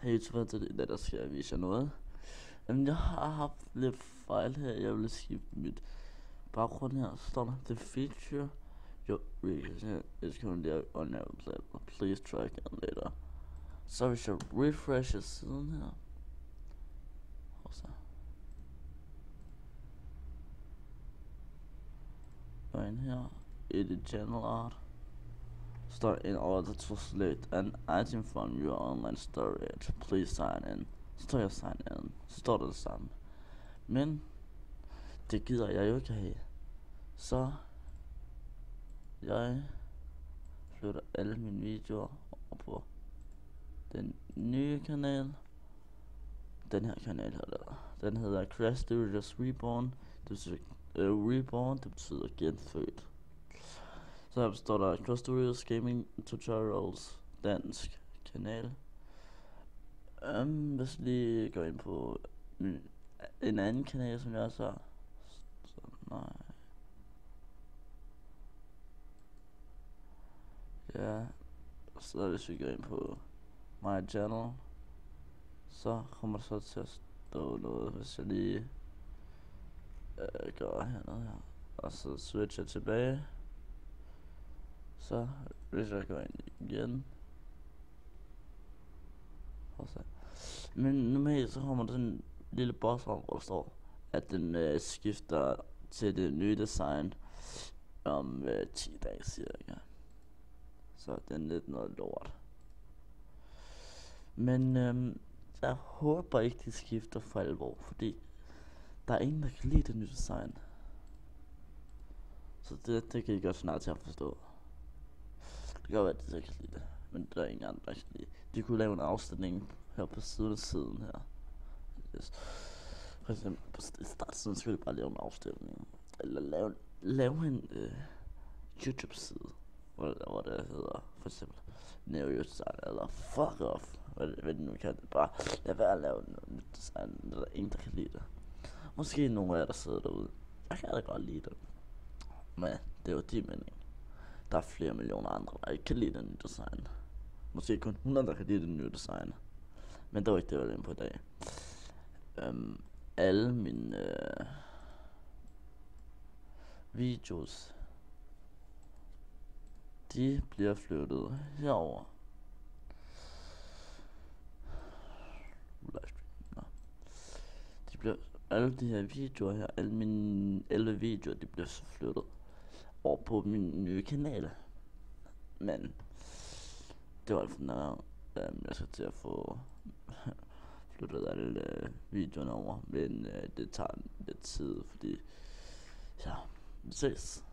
Hey, tilbage til det, der skal jeg vise jer noget. Jamen, jeg har haft lidt fejl her. Jeg vil skifte mit baggrund her. Så står der, the feature your reason is currently unavailable. Please try again later. Så hvis jeg refresher siden her. Og så. Gå ind her. Edit channel art. Står in order to select an item from your online storage. Please sign in. Så står jeg sign in. Så står der det samme. Men det gider jeg jo ikke have. Så jeg flytter alle mine videoer over på den nye kanal. Den her kanal her, den hedder Crash Studios Reborn. Det betyder, Reborn, det betyder genfødt. Så her står der Crash Studios Gaming Tutorials dansk kanal. Hvis vi lige går ind på en anden kanal, som jeg også har. Så nej. Ja, så hvis vi går ind på my channel, så kommer der så til at stå noget, hvis jeg lige går hernede her, og så switcher tilbage. Så hvis jeg går ind igen, og så. Men normalt så kommer der sådan en lille boss om, hvor der står, at den skifter til det nye design om 10 dage cirka. Så den er lidt noget lort. Men jeg håber ikke de skifter for alvor, fordi der er ingen der kan lide det nye design. Så det kan I godt snart til at forstå. Det kan godt være at de kan lide det, men der er ingen andre der kan lide. De kunne lave en afstemning her på siden her. Yes. For eksempel på startsiden skulle de bare lave en afstemning. Eller lave en YouTube side, hvor det hedder for eksempel Neo Design eller fuck off, hvad det nu kan. Bare lad være at lave nyt design, der er ingen der kan lide det. Måske nogle af jer der sidder derude, jeg kan da godt lide det, men det er jo de mening. Der er flere millioner andre der ikke kan lide det nye design. Måske kun 100 der kan lide det nye design. Men det var ikke det jeg var inde på i dag. Alle mine videos, de bliver flyttet herover. De bliver, alle de her videoer her, alle mine 11 videoer, de bliver så flyttet over på min nye kanal. Men det var alt for noget. Jeg skal til at få flyttet alle videoerne over, men det tager lidt tid, fordi ja, vi ses.